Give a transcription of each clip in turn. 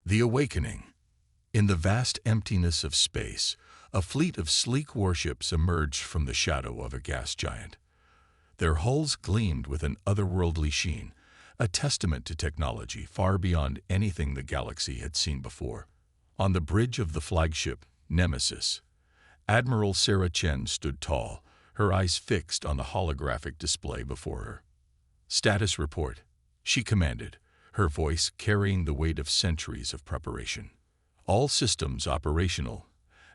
The Awakening. In the vast emptiness of space, a fleet of sleek warships emerged from the shadow of a gas giant. Their hulls gleamed with an otherworldly sheen, a testament to technology far beyond anything the galaxy had seen before. On the bridge of the flagship, Nemesis, Admiral Sarah Chen stood tall, her eyes fixed on the holographic display before her. "Status report," she commanded, her voice carrying the weight of centuries of preparation. "All systems operational,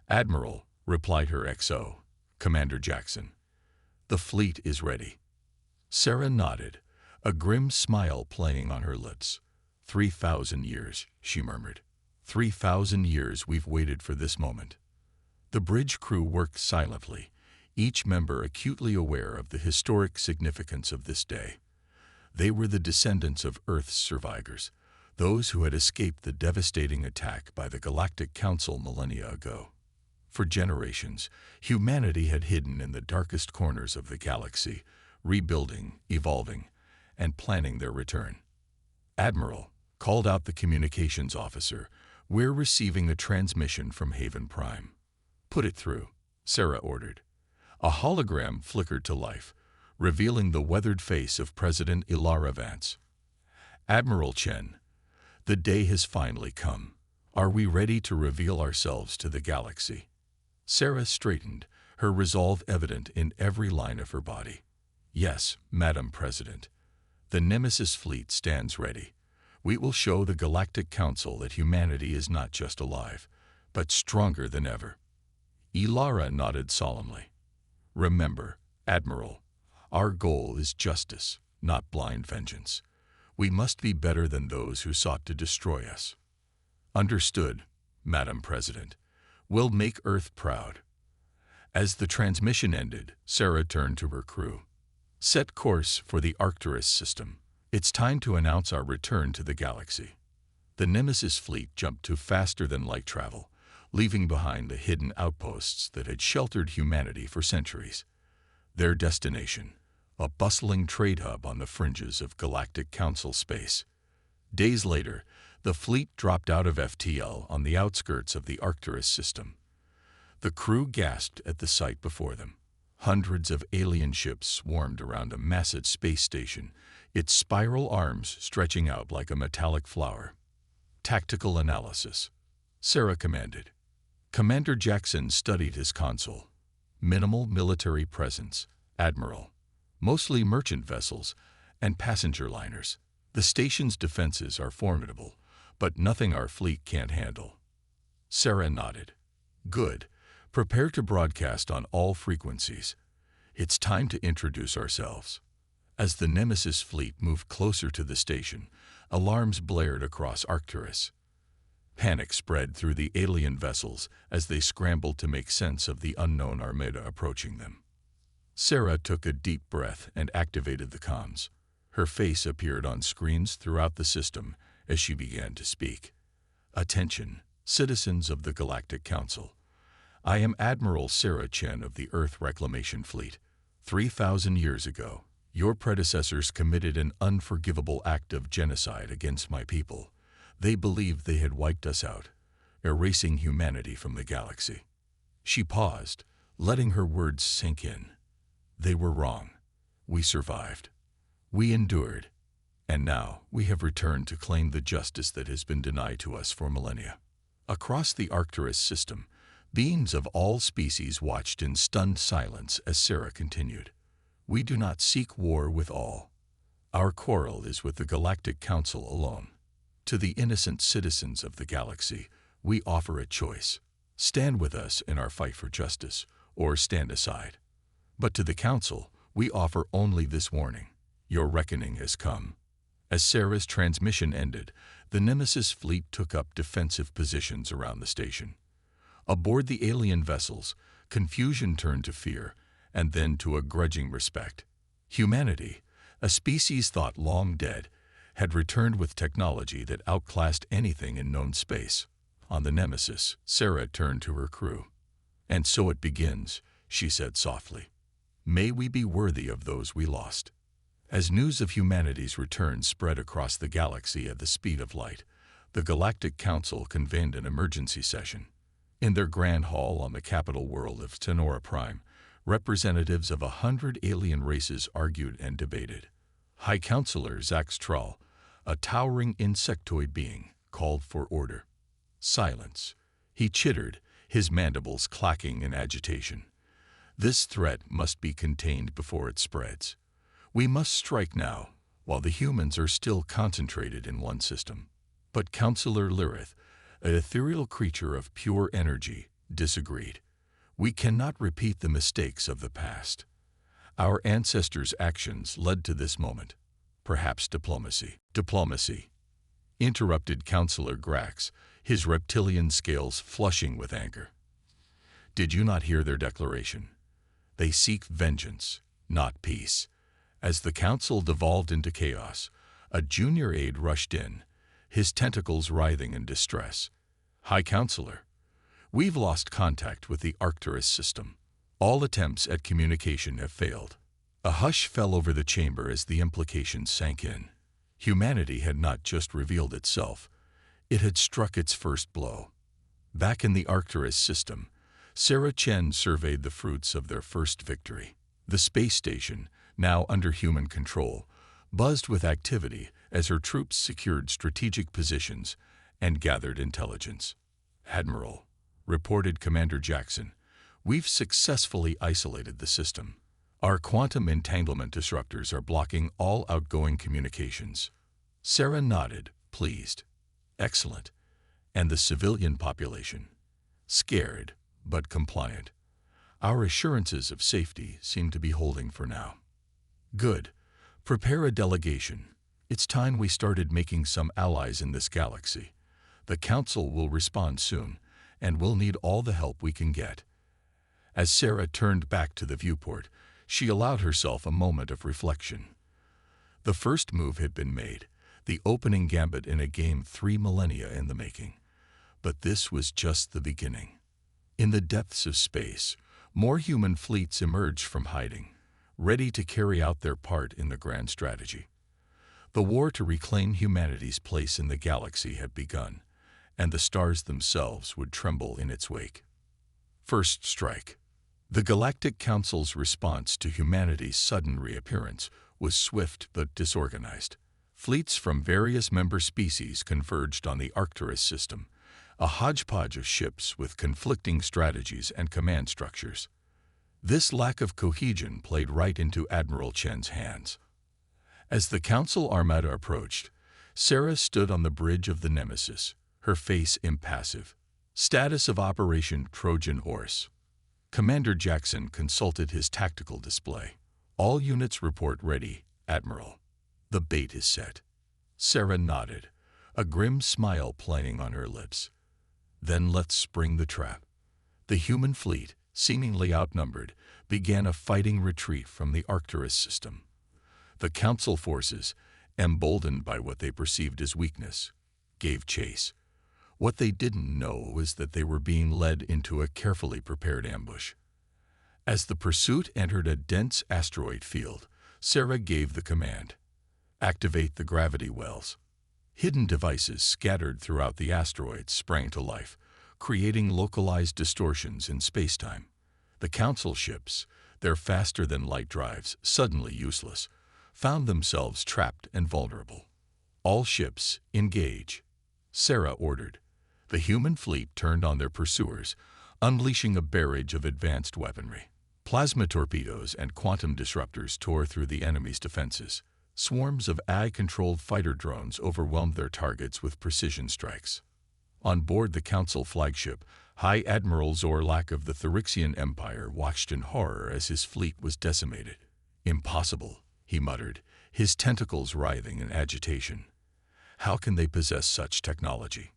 Admiral," replied her XO, Commander Jackson. "The fleet is ready." Sarah nodded, a grim smile playing on her lips. 3,000 years, she murmured. 3,000 years we've waited for this moment. The bridge crew worked silently, each member acutely aware of the historic significance of this day. They were the descendants of Earth's survivors, those who had escaped the devastating attack by the Galactic Council millennia ago. For generations, humanity had hidden in the darkest corners of the galaxy, rebuilding, evolving, and planning their return. "Admiral," called out the communications officer, "we're receiving a transmission from Haven Prime." "Put it through," Sarah ordered. A hologram flickered to life, revealing the weathered face of President Ilara Vance. "Admiral Chen, the day has finally come. Are we ready to reveal ourselves to the galaxy?" Sarah straightened, her resolve evident in every line of her body. "Yes, Madam President. The Nemesis fleet stands ready. We will show the Galactic Council that humanity is not just alive, but stronger than ever." Ilara nodded solemnly. "Remember, Admiral, our goal is justice, not blind vengeance. We must be better than those who sought to destroy us." "Understood, Madam President. We'll make Earth proud." As the transmission ended, Sarah turned to her crew. "Set course for the Arcturus system. It's time to announce our return to the galaxy." The Nemesis fleet jumped to faster-than-light travel, leaving behind the hidden outposts that had sheltered humanity for centuries. Their destination, a bustling trade hub on the fringes of Galactic Council space. Days later, the fleet dropped out of FTL on the outskirts of the Arcturus system. The crew gasped at the sight before them. Hundreds of alien ships swarmed around a massive space station, its spiral arms stretching out like a metallic flower. "Tactical analysis," Sarah commanded. Commander Jackson studied his console. "Minimal military presence, Admiral. Mostly merchant vessels and passenger liners. The station's defenses are formidable, but nothing our fleet can't handle." Sarah nodded. "Good. Prepare to broadcast on all frequencies. It's time to introduce ourselves." As the Nemesis fleet moved closer to the station, alarms blared across Arcturus. Panic spread through the alien vessels as they scrambled to make sense of the unknown armada approaching them. Sarah took a deep breath and activated the comms. Her face appeared on screens throughout the system as she began to speak. "Attention, citizens of the Galactic Council. I am Admiral Sarah Chen of the Earth Reclamation Fleet. 3,000 years ago, your predecessors committed an unforgivable act of genocide against my people. They believed they had wiped us out, erasing humanity from the galaxy." She paused, letting her words sink in. "They were wrong. We survived. We endured. And now we have returned to claim the justice that has been denied to us for millennia." Across the Arcturus system, beings of all species watched in stunned silence as Sarah continued. "We do not seek war with all. Our quarrel is with the Galactic Council alone. To the innocent citizens of the galaxy, we offer a choice. Stand with us in our fight for justice, or stand aside. But to the Council, we offer only this warning. Your reckoning has come." As Sarah's transmission ended, the Nemesis fleet took up defensive positions around the station. Aboard the alien vessels, confusion turned to fear, and then to a grudging respect. Humanity, a species thought long dead, had returned with technology that outclassed anything in known space. On the Nemesis, Sarah turned to her crew. "And so it begins," she said softly. "May we be worthy of those we lost." As news of humanity's return spread across the galaxy at the speed of light, The Galactic Council convened an emergency session. In their grand hall on the capital world of Tenora Prime, representatives of 100 alien races argued and debated. High Counselor Zax Trull, a towering insectoid being, called for order. Silence. He chittered, his mandibles clacking in agitation. This threat must be contained before it spreads. We must strike now, while the humans are still concentrated in one system. But Counselor Lyrith, an ethereal creature of pure energy, disagreed. We cannot repeat the mistakes of the past. Our ancestors' actions led to this moment. Perhaps diplomacy. Diplomacy, interrupted Counselor Grax, his reptilian scales flushing with anger. Did you not hear their declaration? They seek vengeance, not peace. As the council devolved into chaos, a junior aide rushed in, his tentacles writhing in distress. High Counselor, we've lost contact with the Arcturus system. All attempts at communication have failed. A hush fell over the chamber as the implications sank in. Humanity had not just revealed itself, it had struck its first blow. Back in the Arcturus system, Sarah Chen surveyed the fruits of their first victory. The space station, now under human control, buzzed with activity as her troops secured strategic positions and gathered intelligence. Admiral, reported Commander Jackson, we've successfully isolated the system. Our quantum entanglement disruptors are blocking all outgoing communications. Sarah nodded, pleased. Excellent. And the civilian population? Scared, but compliant. Our assurances of safety seem to be holding for now. Good. Prepare a delegation. It's time we started making some allies in this galaxy. The Council will respond soon, and we'll need all the help we can get. As Sarah turned back to the viewport, she allowed herself a moment of reflection. The first move had been made, the opening gambit in a game 3 millennia in the making. But this was just the beginning. In the depths of space, more human fleets emerged from hiding, ready to carry out their part in the grand strategy. The war to reclaim humanity's place in the galaxy had begun, and the stars themselves would tremble in its wake. First strike. The Galactic Council's response to humanity's sudden reappearance was swift but disorganized. Fleets from various member species converged on the Arcturus system, a hodgepodge of ships with conflicting strategies and command structures. This lack of cohesion played right into Admiral Chen's hands. As the Council armada approached, Sarah stood on the bridge of the Nemesis, her face impassive. Status of Operation Trojan Horse. Commander Jackson consulted his tactical display. All units report ready, Admiral. The bait is set. Sarah nodded, a grim smile playing on her lips. Then let's spring the trap. The human fleet, seemingly outnumbered, began a fighting retreat from the Arcturus system. The Council forces, emboldened by what they perceived as weakness, gave chase. What they didn't know was that they were being led into a carefully prepared ambush. As the pursuit entered a dense asteroid field, Sarah gave the command. Activate the gravity wells. Hidden devices scattered throughout the asteroid sprang to life, creating localized distortions in spacetime. The Council ships, their faster-than-light drives suddenly useless, found themselves trapped and vulnerable. All ships, engage. Sarah ordered. The human fleet turned on their pursuers, unleashing a barrage of advanced weaponry. Plasma torpedoes and quantum disruptors tore through the enemy's defenses. Swarms of AI-controlled fighter drones overwhelmed their targets with precision strikes. On board the Council flagship, High Admiral Zorlak of the Therixian Empire watched in horror as his fleet was decimated. Impossible, he muttered, his tentacles writhing in agitation. How can they possess such technology?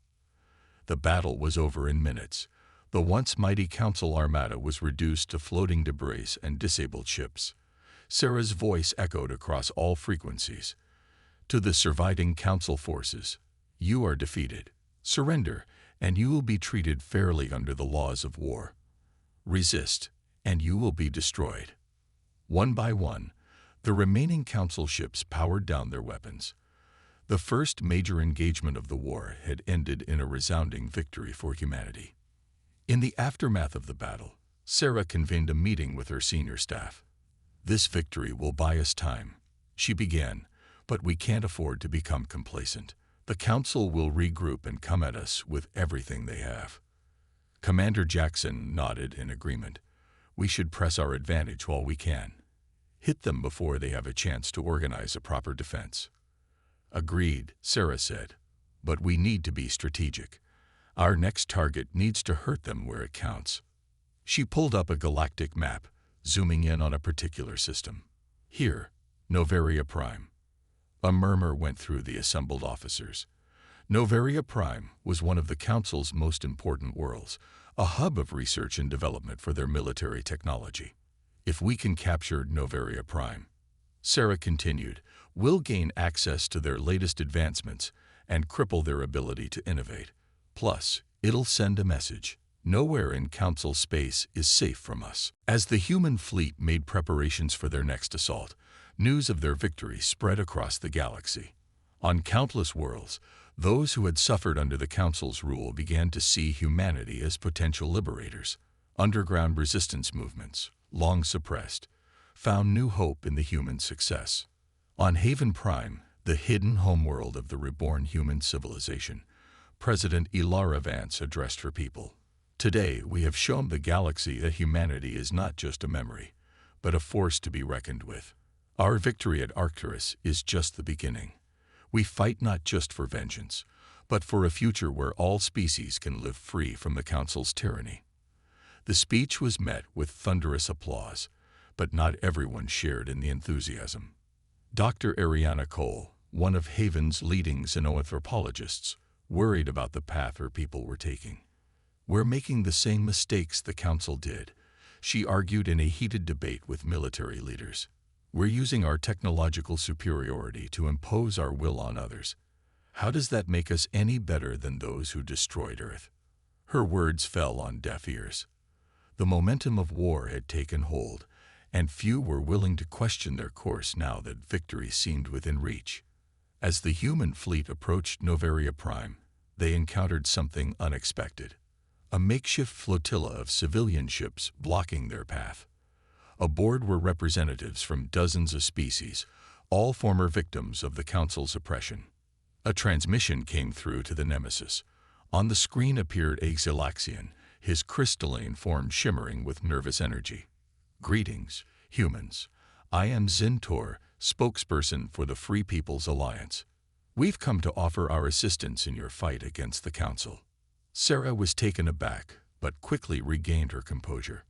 The battle was over in minutes. The once mighty Council armada was reduced to floating debris and disabled ships. Sarah's voice echoed across all frequencies. To the surviving Council forces, you are defeated. Surrender, and you will be treated fairly under the laws of war. Resist, and you will be destroyed. One by one, the remaining Council ships powered down their weapons. The first major engagement of the war had ended in a resounding victory for humanity. In the aftermath of the battle, Sarah convened a meeting with her senior staff. "This victory will buy us time," she began, "but we can't afford to become complacent. The Council will regroup and come at us with everything they have." Commander Jackson nodded in agreement. "We should press our advantage while we can. Hit them before they have a chance to organize a proper defense." "Agreed," Sarah said, "but we need to be strategic. Our next target needs to hurt them where it counts." She pulled up a galactic map, zooming in on a particular system. "Here, Noveria Prime." A murmur went through the assembled officers. Noveria Prime was one of the Council's most important worlds, a hub of research and development for their military technology. "If we can capture Noveria Prime," Sarah continued, "we'll gain access to their latest advancements and cripple their ability to innovate. Plus, it'll send a message. Nowhere in Council space is safe from us." As the human fleet made preparations for their next assault, news of their victory spread across the galaxy. On countless worlds, those who had suffered under the Council's rule began to see humanity as potential liberators. Underground resistance movements, long suppressed, found new hope in the human success. On Haven Prime, the hidden homeworld of the reborn human civilization, President Ilara Vance addressed her people. "Today, we have shown the galaxy that humanity is not just a memory, but a force to be reckoned with. Our victory at Arcturus is just the beginning. We fight not just for vengeance, but for a future where all species can live free from the Council's tyranny." The speech was met with thunderous applause, but not everyone shared in the enthusiasm. Dr. Ariana Cole, one of Haven's leading xenoanthropologists, worried about the path her people were taking. "We're making the same mistakes the Council did," she argued in a heated debate with military leaders. "We're using our technological superiority to impose our will on others. How does that make us any better than those who destroyed Earth?" Her words fell on deaf ears. The momentum of war had taken hold, and few were willing to question their course now that victory seemed within reach. As the human fleet approached Noveria Prime, they encountered something unexpected. A makeshift flotilla of civilian ships blocking their path. Aboard were representatives from dozens of species, all former victims of the Council's oppression. A transmission came through to the Nemesis. On the screen appeared a Xylaxian, his crystalline form shimmering with nervous energy. "Greetings, humans. I am Zintor, spokesperson for the Free People's Alliance. We've come to offer our assistance in your fight against the Council." Sarah was taken aback, but quickly regained her composure.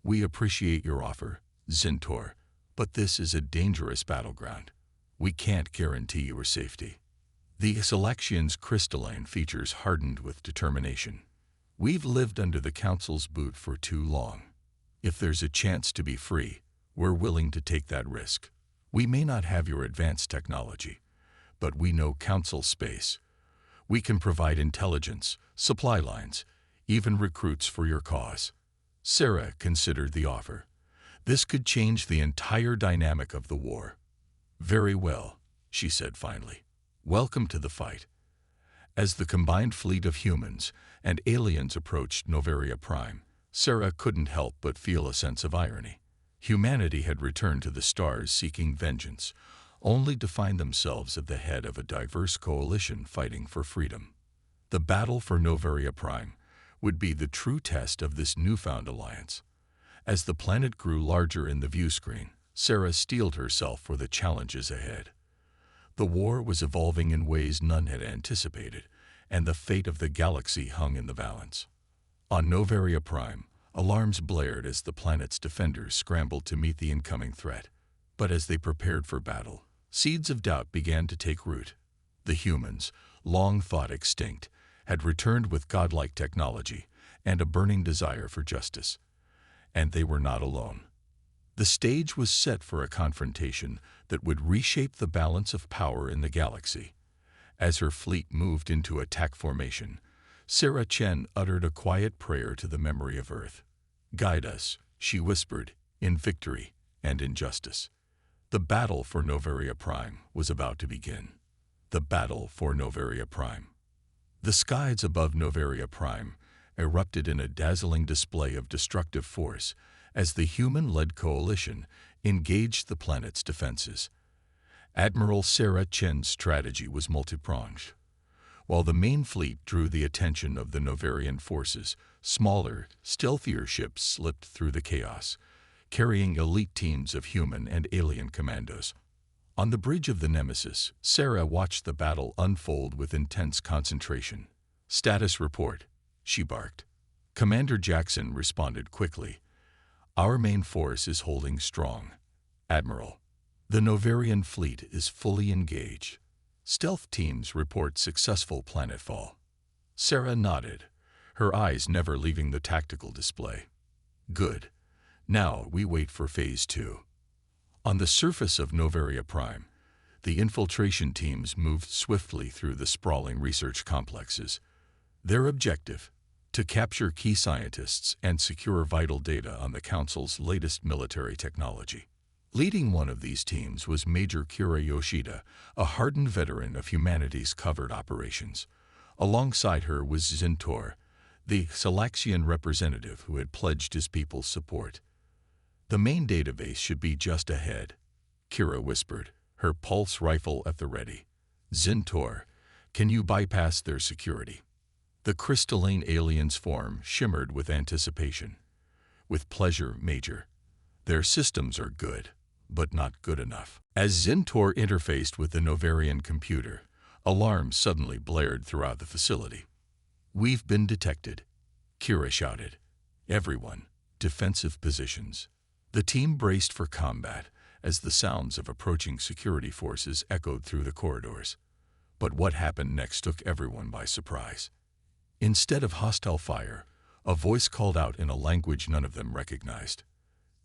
"We appreciate your offer, Zintor, but this is a dangerous battleground. We can't guarantee your safety." The Xylaxian's crystalline features hardened with determination. "We've lived under the Council's boot for too long. If there's a chance to be free, we're willing to take that risk. We may not have your advanced technology, but we know Council space. We can provide intelligence, supply lines, even recruits for your cause." Sarah considered the offer. This could change the entire dynamic of the war. "Very well," she said finally. "Welcome to the fight." As the combined fleet of humans and aliens approached Noveria Prime, Sarah couldn't help but feel a sense of irony. Humanity had returned to the stars seeking vengeance, only to find themselves at the head of a diverse coalition fighting for freedom. The battle for Noveria Prime would be the true test of this newfound alliance. As the planet grew larger in the view screen, Sarah steeled herself for the challenges ahead. The war was evolving in ways none had anticipated, and the fate of the galaxy hung in the balance. On Noveria Prime, alarms blared as the planet's defenders scrambled to meet the incoming threat. But as they prepared for battle, seeds of doubt began to take root. The humans, long thought extinct, had returned with godlike technology and a burning desire for justice. And they were not alone. The stage was set for a confrontation that would reshape the balance of power in the galaxy. As her fleet moved into attack formation, Sarah Chen uttered a quiet prayer to the memory of Earth. "Guide us," she whispered, "in victory and in justice." The battle for Noveria Prime was about to begin. The battle for Noveria Prime. The skies above Noveria Prime erupted in a dazzling display of destructive force as the human-led coalition engaged the planet's defenses. Admiral Sarah Chen's strategy was multi-pronged. While the main fleet drew the attention of the Novarian forces, smaller, stealthier ships slipped through the chaos, carrying elite teams of human and alien commandos. On the bridge of the Nemesis, Sarah watched the battle unfold with intense concentration. "Status report," she barked. Commander Jackson responded quickly. "Our main force is holding strong, Admiral. The Novarian fleet is fully engaged. Stealth teams report successful planetfall." Sarah nodded, her eyes never leaving the tactical display. "Good. Now we wait for Phase 2. On the surface of Noveria Prime, the infiltration teams moved swiftly through the sprawling research complexes. Their objective: to capture key scientists and secure vital data on the Council's latest military technology. Leading one of these teams was Major Kira Yoshida, a hardened veteran of humanity's covert operations. Alongside her was Zintor, the Salaxian representative who had pledged his people's support. "The main database should be just ahead," Kira whispered, her pulse rifle at the ready. "Zintor, can you bypass their security?" The crystalline alien's form shimmered with anticipation. "With pleasure, Major. Their systems are good, but not good enough." As Zintor interfaced with the Novarian computer, alarms suddenly blared throughout the facility. "We've been detected," Kira shouted. "Everyone, defensive positions." The team braced for combat as the sounds of approaching security forces echoed through the corridors. But what happened next took everyone by surprise. Instead of hostile fire, a voice called out in a language none of them recognized.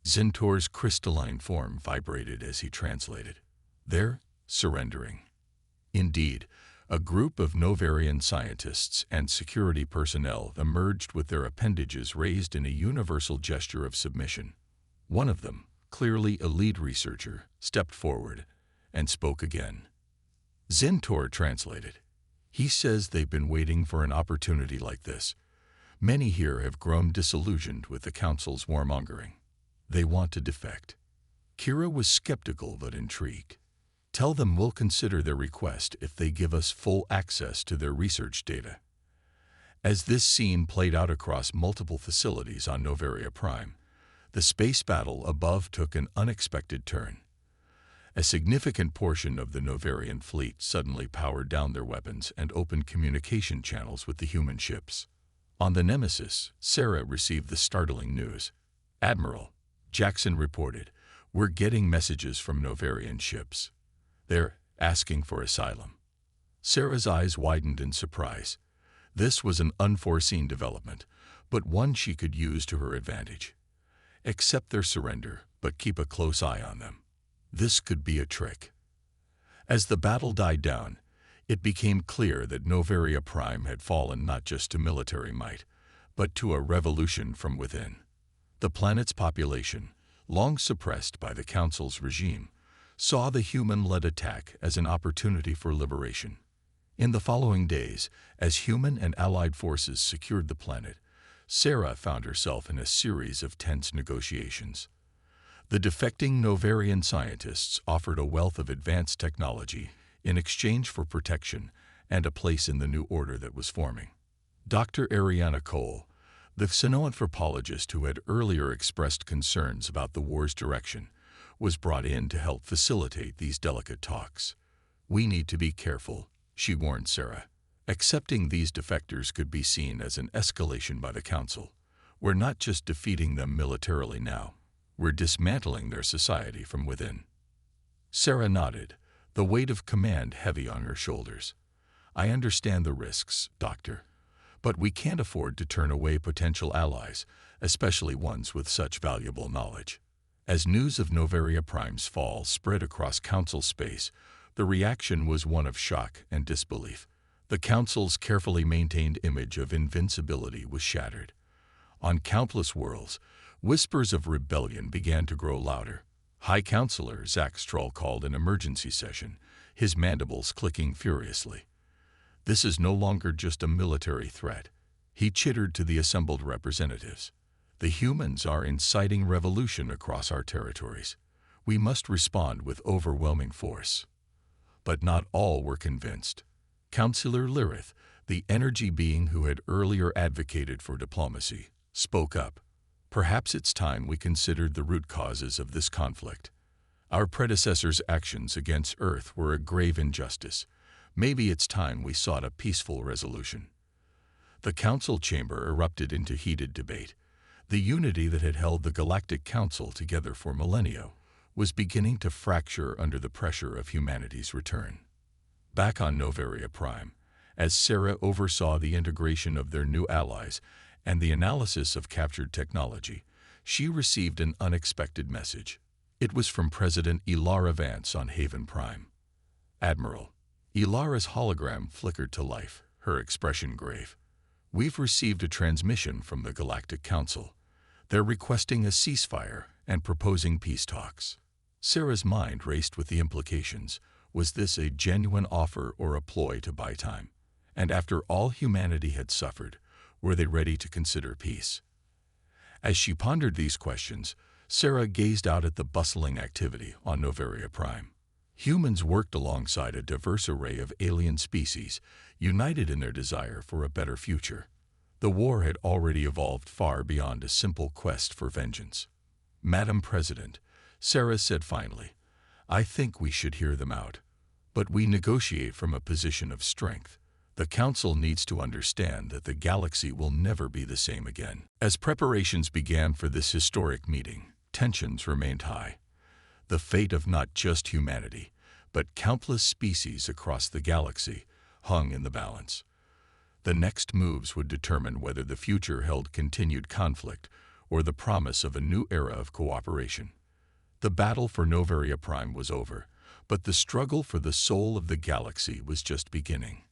Zintor's crystalline form vibrated as he translated. "They're surrendering." Indeed, a group of Novarian scientists and security personnel emerged with their appendages raised in a universal gesture of submission. One of them, clearly a lead researcher, stepped forward and spoke again. Zintor translated. "He says they've been waiting for an opportunity like this. Many here have grown disillusioned with the Council's warmongering. They want to defect." Kira was skeptical but intrigued. "Tell them we'll consider their request if they give us full access to their research data." As this scene played out across multiple facilities on Noveria Prime, the space battle above took an unexpected turn. A significant portion of the Novarian fleet suddenly powered down their weapons and opened communication channels with the human ships. On the Nemesis, Sarah received the startling news. "Admiral," Jackson reported, "we're getting messages from Novarian ships. They're asking for asylum." Sarah's eyes widened in surprise. This was an unforeseen development, but one she could use to her advantage. Accept their surrender, but keep a close eye on them. This could be a trick. As the battle died down, it became clear that Noveria Prime had fallen not just to military might, but to a revolution from within. The planet's population, long suppressed by the Council's regime, saw the human-led attack as an opportunity for liberation. In the following days, as human and allied forces secured the planet, Sarah found herself in a series of tense negotiations. The defecting Novarian scientists offered a wealth of advanced technology in exchange for protection and a place in the new order that was forming. Dr. Ariana Cole, the xenoanthropologist who had earlier expressed concerns about the war's direction, was brought in to help facilitate these delicate talks. "We need to be careful," she warned Sarah. "Accepting these defectors could be seen as an escalation by the Council. We're not just defeating them militarily now, we're dismantling their society from within." Sarah nodded, the weight of command heavy on her shoulders. "I understand the risks, Doctor, but we can't afford to turn away potential allies, especially ones with such valuable knowledge." As news of Noveria Prime's fall spread across Council space, the reaction was one of shock and disbelief. The Council's carefully maintained image of invincibility was shattered. On countless worlds, whispers of rebellion began to grow louder. High Counselor Zach Stroll called an emergency session, his mandibles clicking furiously. This is no longer just a military threat. He chittered to the assembled representatives. The humans are inciting revolution across our territories. We must respond with overwhelming force. But not all were convinced. Councillor Lyrith, the energy being who had earlier advocated for diplomacy, spoke up. Perhaps it's time we considered the root causes of this conflict. Our predecessors' actions against Earth were a grave injustice. Maybe it's time we sought a peaceful resolution. The council chamber erupted into heated debate. The unity that had held the Galactic Council together for millennia was beginning to fracture under the pressure of humanity's return. Back on Noveria Prime, as Sarah oversaw the integration of their new allies and the analysis of captured technology, she received an unexpected message. It was from President Ilara Vance on Haven Prime. Admiral, Ilara's hologram flickered to life, her expression grave. We've received a transmission from the Galactic Council. They're requesting a ceasefire and proposing peace talks. Sarah's mind raced with the implications. Was this a genuine offer or a ploy to buy time? And after all humanity had suffered, were they ready to consider peace? As she pondered these questions, Sarah gazed out at the bustling activity on Noveria Prime. Humans worked alongside a diverse array of alien species, united in their desire for a better future. The war had already evolved far beyond a simple quest for vengeance. Madam President, Sarah said finally, I think we should hear them out. But we negotiate from a position of strength. The Council needs to understand that the galaxy will never be the same again. As preparations began for this historic meeting, tensions remained high. The fate of not just humanity, but countless species across the galaxy hung in the balance. The next moves would determine whether the future held continued conflict or the promise of a new era of cooperation. The battle for Noveria Prime was over, but the struggle for the soul of the galaxy was just beginning.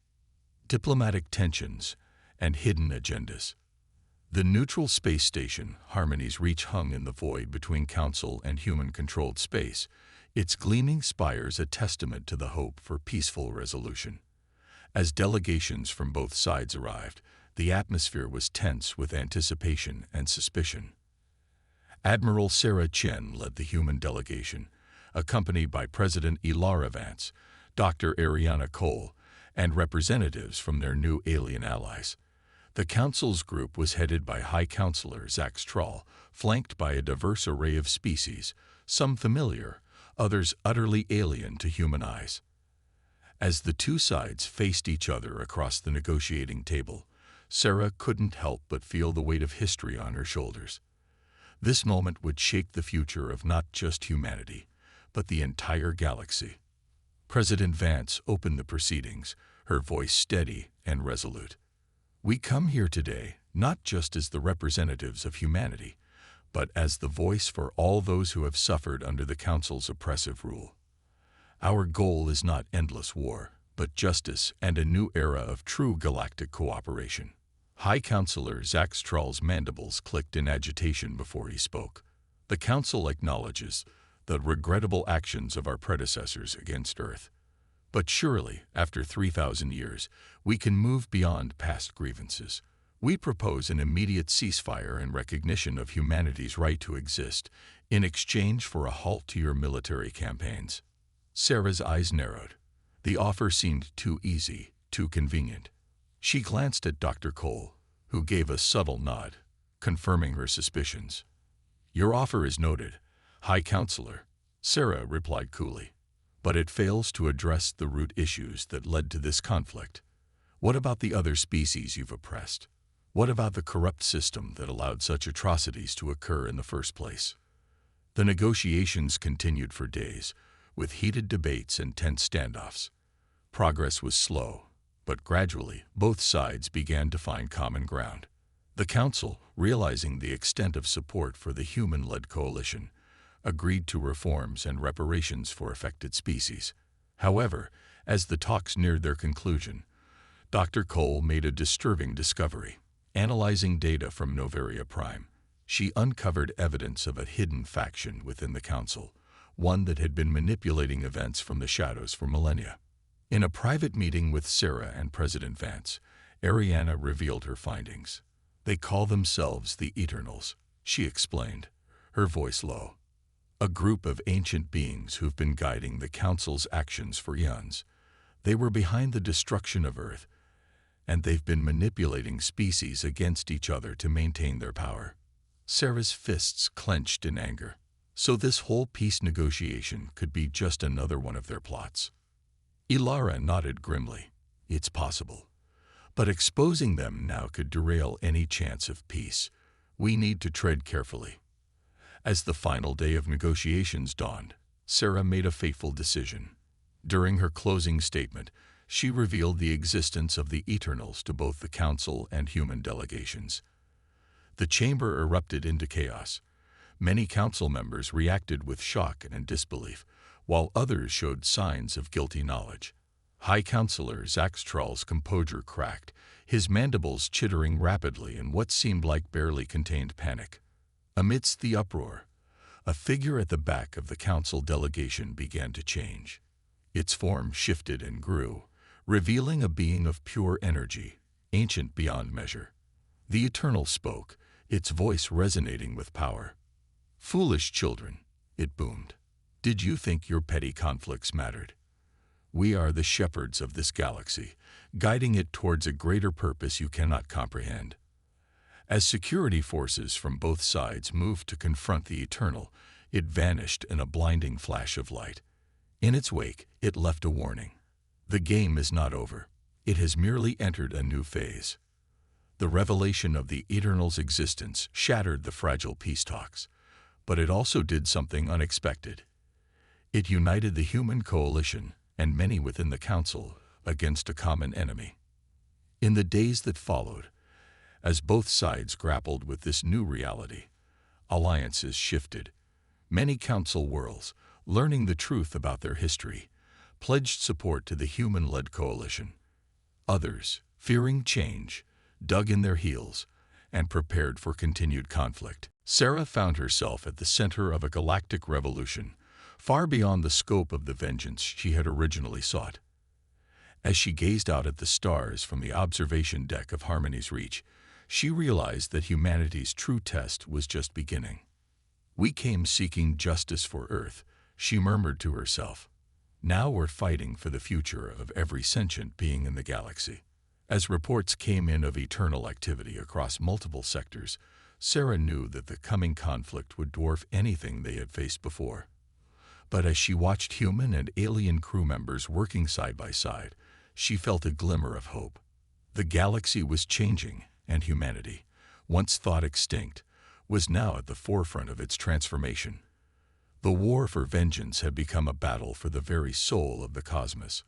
Diplomatic tensions and hidden agendas. The neutral space station, Harmony's Reach, hung in the void between Council and human-controlled space, its gleaming spires a testament to the hope for peaceful resolution. As delegations from both sides arrived, the atmosphere was tense with anticipation and suspicion. Admiral Sarah Chen led the human delegation, accompanied by President Ilara Vance, Dr. Ariana Cole, and representatives from their new alien allies. The Council's group was headed by High Counselor Zach Strahl, flanked by a diverse array of species, some familiar, others utterly alien to human eyes. As the two sides faced each other across the negotiating table, Sarah couldn't help but feel the weight of history on her shoulders. This moment would shape the future of not just humanity, but the entire galaxy. President Vance opened the proceedings, her voice steady and resolute. We come here today not just as the representatives of humanity, but as the voice for all those who have suffered under the Council's oppressive rule. Our goal is not endless war, but justice and a new era of true galactic cooperation. High Counselor Zach Strahl's mandibles clicked in agitation before he spoke. The Council acknowledges the regrettable actions of our predecessors against Earth. But surely, after 3,000 years, we can move beyond past grievances. We propose an immediate ceasefire in recognition of humanity's right to exist, in exchange for a halt to your military campaigns. Sarah's eyes narrowed. The offer seemed too easy, too convenient. She glanced at Dr. Cole, who gave a subtle nod, confirming her suspicions. Your offer is noted, High Counselor, Sarah replied coolly. But it fails to address the root issues that led to this conflict. What about the other species you've oppressed? What about the corrupt system that allowed such atrocities to occur in the first place? The negotiations continued for days, with heated debates and tense standoffs. Progress was slow, but gradually both sides began to find common ground. The Council, realizing the extent of support for the human-led coalition, agreed to reforms and reparations for affected species. However, as the talks neared their conclusion, Dr. Cole made a disturbing discovery. Analyzing data from Noveria Prime, she uncovered evidence of a hidden faction within the Council, one that had been manipulating events from the shadows for millennia. In a private meeting with Sarah and President Vance, Ariana revealed her findings. "They call themselves the Eternals," she explained, her voice low. "A group of ancient beings who've been guiding the Council's actions for eons. They were behind the destruction of Earth, and they've been manipulating species against each other to maintain their power." Sarah's fists clenched in anger. So this whole peace negotiation could be just another one of their plots. Ilara nodded grimly. "It's possible. But exposing them now could derail any chance of peace. We need to tread carefully." As the final day of negotiations dawned, Sarah made a fateful decision. During her closing statement, she revealed the existence of the Eternals to both the Council and human delegations. The chamber erupted into chaos. Many Council members reacted with shock and disbelief, while others showed signs of guilty knowledge. High Councilor Zaxtral's composure cracked, his mandibles chittering rapidly in what seemed like barely contained panic. Amidst the uproar, a figure at the back of the Council delegation began to change. Its form shifted and grew, revealing a being of pure energy, ancient beyond measure. The Eternal spoke, its voice resonating with power. "Foolish children," it boomed. "Did you think your petty conflicts mattered? We are the shepherds of this galaxy, guiding it towards a greater purpose you cannot comprehend." As security forces from both sides moved to confront the Eternal, it vanished in a blinding flash of light. In its wake, it left a warning. The game is not over. It has merely entered a new phase. The revelation of the Eternal's existence shattered the fragile peace talks, but it also did something unexpected. It united the human coalition and many within the Council against a common enemy. In the days that followed, as both sides grappled with this new reality, alliances shifted. Many Council worlds, learning the truth about their history, pledged support to the human-led coalition. Others, fearing change, dug in their heels and prepared for continued conflict. Sarah found herself at the center of a galactic revolution, far beyond the scope of the vengeance she had originally sought. As she gazed out at the stars from the observation deck of Harmony's Reach, she realized that humanity's true test was just beginning. "We came seeking justice for Earth," she murmured to herself. "Now we're fighting for the future of every sentient being in the galaxy." As reports came in of eternal activity across multiple sectors, Sarah knew that the coming conflict would dwarf anything they had faced before. But as she watched human and alien crew members working side by side, she felt a glimmer of hope. The galaxy was changing, and humanity, once thought extinct, was now at the forefront of its transformation. The war for vengeance had become a battle for the very soul of the cosmos.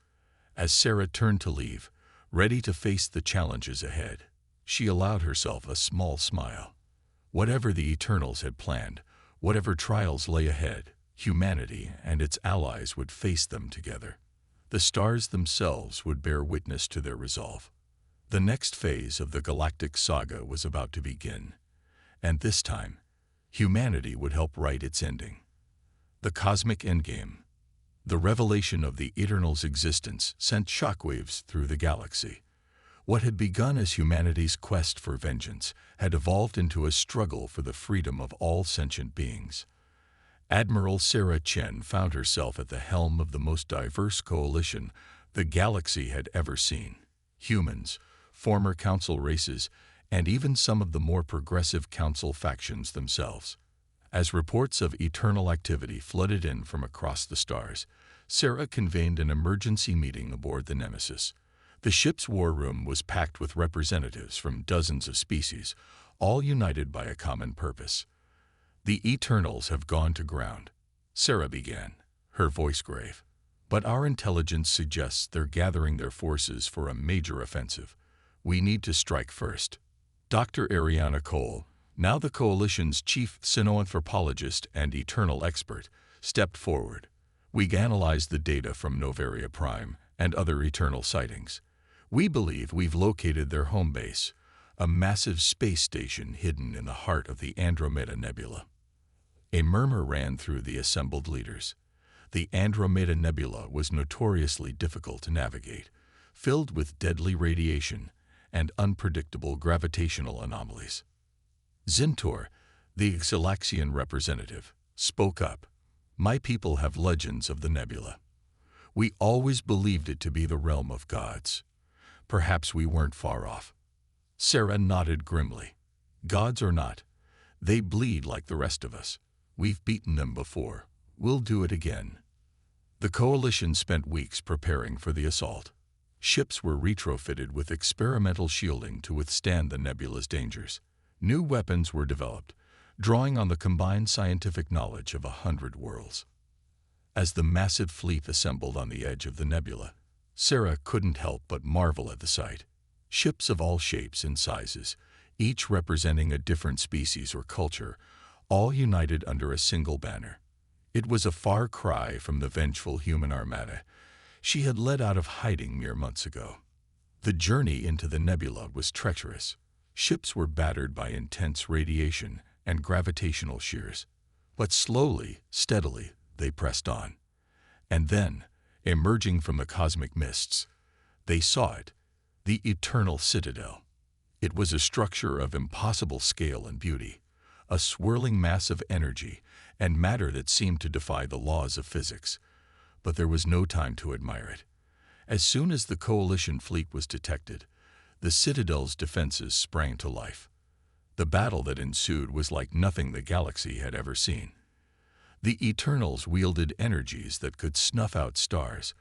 As Sarah turned to leave, ready to face the challenges ahead, she allowed herself a small smile. Whatever the Eternals had planned, whatever trials lay ahead, humanity and its allies would face them together. The stars themselves would bear witness to their resolve. The next phase of the galactic saga was about to begin, and this time, humanity would help write its ending. The cosmic endgame. The revelation of the Eternal's existence sent shockwaves through the galaxy. What had begun as humanity's quest for vengeance had evolved into a struggle for the freedom of all sentient beings. Admiral Sarah Chen found herself at the helm of the most diverse coalition the galaxy had ever seen. Humans, former Council races, and even some of the more progressive Council factions themselves. As reports of eternal activity flooded in from across the stars, Sarah convened an emergency meeting aboard the Nemesis. The ship's war room was packed with representatives from dozens of species, all united by a common purpose. "The Eternals have gone to ground," Sarah began, her voice grave. "But our intelligence suggests they're gathering their forces for a major offensive. We need to strike first." Dr. Ariana Cole, now the Coalition's chief xenoanthropologist and eternal expert, stepped forward. "We analyzed the data from Novaria Prime and other eternal sightings. We believe we've located their home base, a massive space station hidden in the heart of the Andromeda Nebula." A murmur ran through the assembled leaders. The Andromeda Nebula was notoriously difficult to navigate, filled with deadly radiation and unpredictable gravitational anomalies. Zintor, the Xylaxian representative, spoke up. "My people have legends of the nebula. We always believed it to be the realm of gods. Perhaps we weren't far off." Sarah nodded grimly. "Gods or not, they bleed like the rest of us. We've beaten them before. We'll do it again." The Coalition spent weeks preparing for the assault. Ships were retrofitted with experimental shielding to withstand the nebula's dangers. New weapons were developed, drawing on the combined scientific knowledge of 100 worlds. As the massive fleet assembled on the edge of the nebula, Sarah couldn't help but marvel at the sight. Ships of all shapes and sizes, each representing a different species or culture, all united under a single banner. It was a far cry from the vengeful human armada she had led out of hiding mere months ago. The journey into the nebula was treacherous. Ships were battered by intense radiation and gravitational shears. But slowly, steadily, they pressed on. And then, emerging from the cosmic mists, they saw it, the Eternal Citadel. It was a structure of impossible scale and beauty, a swirling mass of energy and matter that seemed to defy the laws of physics. But there was no time to admire it. As soon as the Coalition fleet was detected, the Citadel's defenses sprang to life. The battle that ensued was like nothing the galaxy had ever seen. The Eternals wielded energies that could snuff out stars,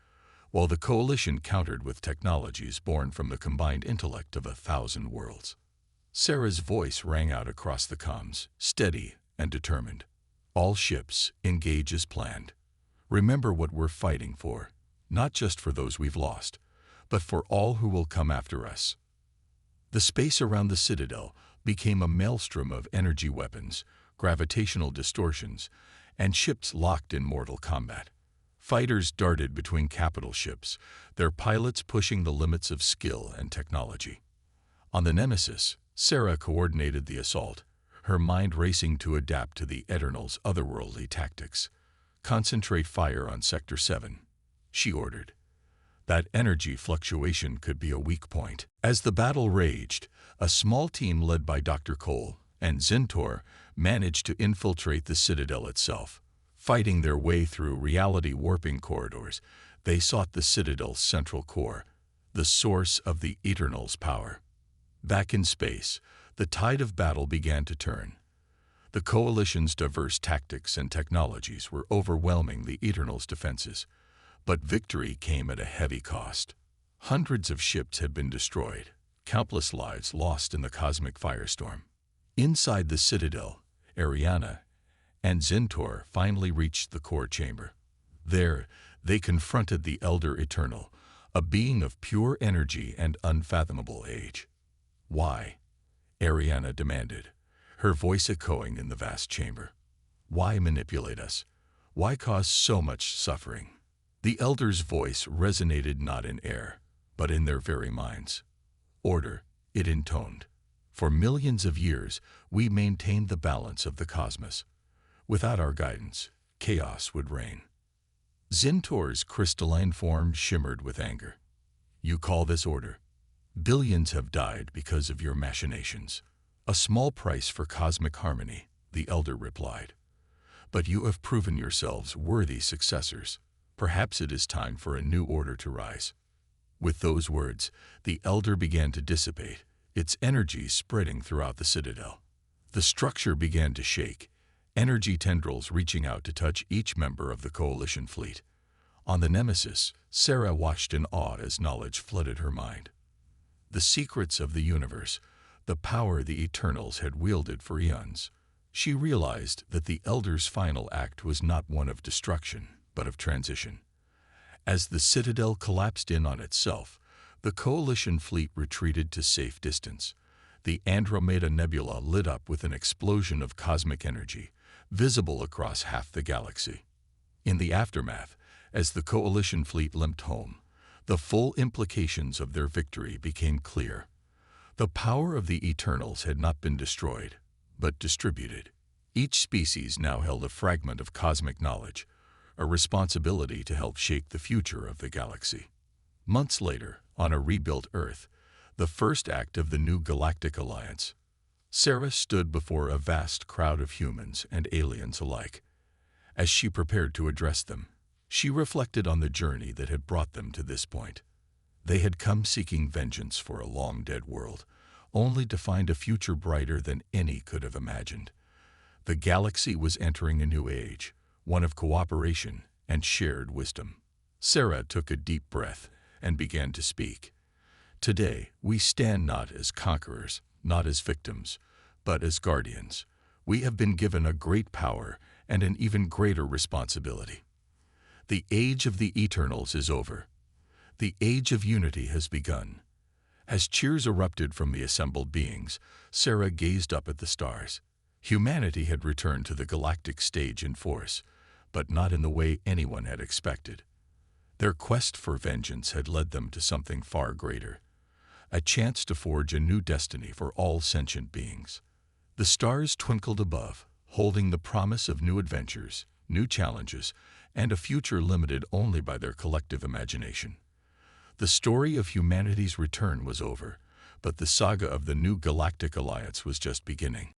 while the Coalition countered with technologies born from the combined intellect of 1,000 worlds. Sarah's voice rang out across the comms, steady and determined. "All ships, engage as planned. Remember what we're fighting for, not just for those we've lost, but for all who will come after us." The space around the Citadel became a maelstrom of energy weapons, gravitational distortions, and ships locked in mortal combat. Fighters darted between capital ships, their pilots pushing the limits of skill and technology. On the Nemesis, Sarah coordinated the assault, her mind racing to adapt to the Eternals' otherworldly tactics. "Concentrate fire on Sector 7, she ordered. That energy fluctuation could be a weak point. As the battle raged, a small team led by Dr. Cole and Zintor managed to infiltrate the Citadel itself. Fighting their way through reality-warping corridors, they sought the Citadel's central core, the source of the Eternals' power. Back in space, the tide of battle began to turn. The Coalition's diverse tactics and technologies were overwhelming the Eternals' defenses, but victory came at a heavy cost. Hundreds of ships had been destroyed, countless lives lost in the cosmic firestorm. Inside the Citadel, Ariana and Zintor finally reached the core chamber. There, they confronted the Elder Eternal, a being of pure energy and unfathomable age. "Why?" Ariana demanded, her voice echoing in the vast chamber. "Why manipulate us? Why cause so much suffering?" The Elder's voice resonated not in air, but in their very minds. "Order," it intoned. "For millions of years, we maintained the balance of the cosmos. Without our guidance, chaos would reign." Zintor's crystalline form shimmered with anger. "You call this order? Billions have died because of your machinations. A small price for cosmic harmony," the Elder replied. "But you have proven yourselves worthy successors. Perhaps it is time for a new order to rise." With those words, the Elder began to dissipate, its energy spreading throughout the Citadel. The structure began to shake, energy tendrils reaching out to touch each member of the Coalition fleet. On the Nemesis, Sarah watched in awe as knowledge flooded her mind. The secrets of the universe, the power the Eternals had wielded for eons. She realized that the Elder's final act was not one of destruction, but of transition. As the Citadel collapsed in on itself, the Coalition fleet retreated to safe distance. The Andromeda Nebula lit up with an explosion of cosmic energy, visible across half the galaxy. In the aftermath, as the Coalition fleet limped home, the full implications of their victory became clear. The power of the Eternals had not been destroyed, but distributed. Each species now held a fragment of cosmic knowledge, a responsibility to help shape the future of the galaxy. Months later, on a rebuilt Earth, the first act of the new Galactic Alliance, Sarah stood before a vast crowd of humans and aliens alike. As she prepared to address them, she reflected on the journey that had brought them to this point. They had come seeking vengeance for a long-dead world, only to find a future brighter than any could have imagined. The galaxy was entering a new age, one of cooperation and shared wisdom. Sarah took a deep breath and began to speak. Today, we stand not as conquerors, not as victims, but as guardians. We have been given a great power and an even greater responsibility. The age of the Eternals is over. The age of unity has begun. As cheers erupted from the assembled beings, Sarah gazed up at the stars. Humanity had returned to the galactic stage in force, but not in the way anyone had expected. Their quest for vengeance had led them to something far greater, a chance to forge a new destiny for all sentient beings. The stars twinkled above, holding the promise of new adventures, new challenges, and a future limited only by their collective imagination. The story of humanity's return was over, but the saga of the new Galactic Alliance was just beginning.